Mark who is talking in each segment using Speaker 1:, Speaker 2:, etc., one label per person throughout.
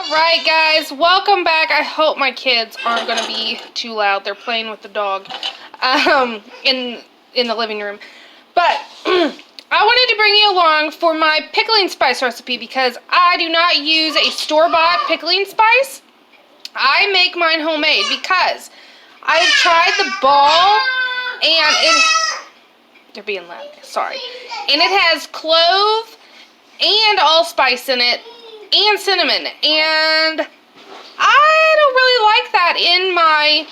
Speaker 1: Alright guys, welcome back. I hope my kids aren't going to be too loud. They're playing with the dog in the living room. But I wanted to bring you along for my pickling spice recipe because I do not use a store-bought pickling spice. I make mine homemade because I've tried the ball and they're being loud, sorry. And it has clove and allspice in it and cinnamon, and I don't really like that in my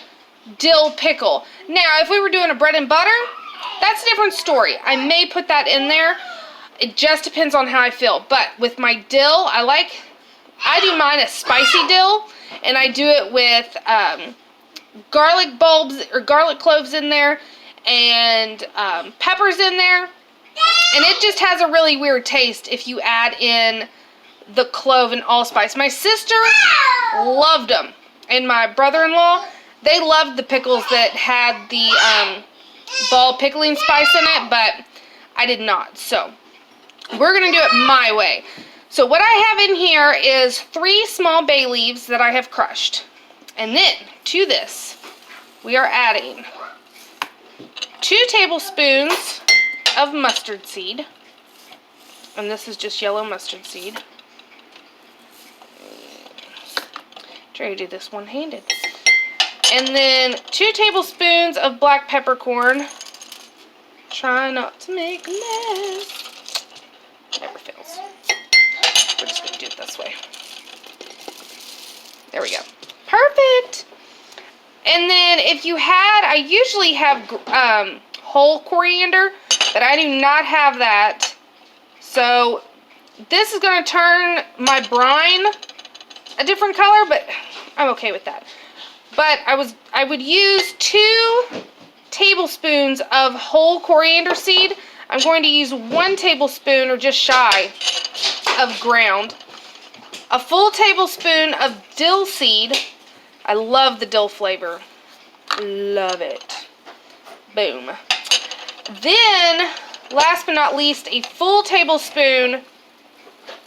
Speaker 1: dill pickle. Now, if we were doing a bread and butter, that's a different story. I may put that in there. It just depends on how I feel. But with my dill, I do mine a spicy dill, and I do it with garlic bulbs or garlic cloves in there and peppers in there. And it just has a really weird taste if you add in the clove and allspice. My sister loved them, and my brother-in-law, they loved the pickles that had the ball pickling spice in it, but I did not. So we're gonna do it my way. So what I have in here is 3 small bay leaves that I have crushed, and then to this we are adding 2 tablespoons of mustard seed, and this is just yellow mustard seed. Try to do this one-handed. And then 2 tablespoons of black peppercorn. Try not to make a mess. Never fails. We're just going to do it this way. There we go. Perfect. And then if you had, I usually have whole coriander, but I do not have that. So this is going to turn my brine a different color, but I'm okay with that. But I would use 2 tablespoons of whole coriander seed. I'm going to use 1 tablespoon or just shy of ground. A full tablespoon of dill seed. I love the dill flavor. Love it. Boom. Then, last but not least, a full tablespoon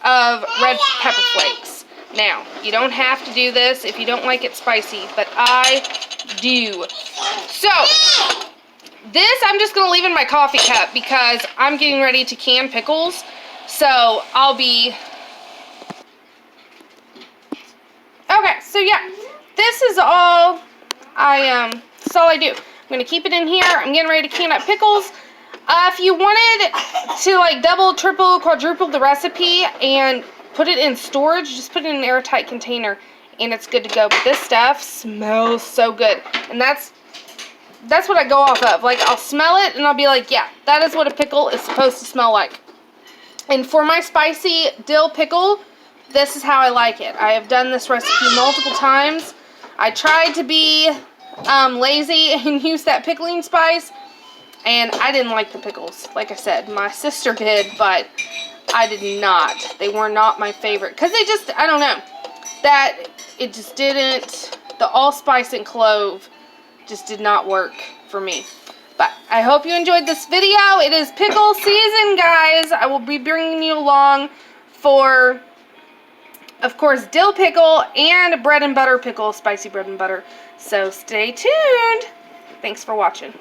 Speaker 1: of red pepper flakes. Now, you don't have to do this if you don't like it spicy, but I do. So, this I'm just going to leave in my coffee cup because I'm getting ready to can pickles. So, I'll be... Okay, so yeah, this is all that's all I do. I'm going to keep it in here. I'm getting ready to can up pickles. If you wanted to like double, triple, quadruple the recipe and put it in storage, just put it in an airtight container and it's good to go. But this stuff smells so good. And that's what I go off of. Like, I'll smell it and I'll be like, yeah, that is what a pickle is supposed to smell like. And for my spicy dill pickle, this is how I like it. I have done this recipe multiple times. I tried to be lazy and use that pickling spice, and I didn't like the pickles. Like I said, my sister did, but I did not. They were not my favorite. Because they just, I don't know. It just didn't, the allspice and clove just did not work for me. But I hope you enjoyed this video. It is pickle season, guys. I will be bringing you along for, of course, dill pickle and bread and butter pickle, spicy bread and butter. So stay tuned. Thanks for watching.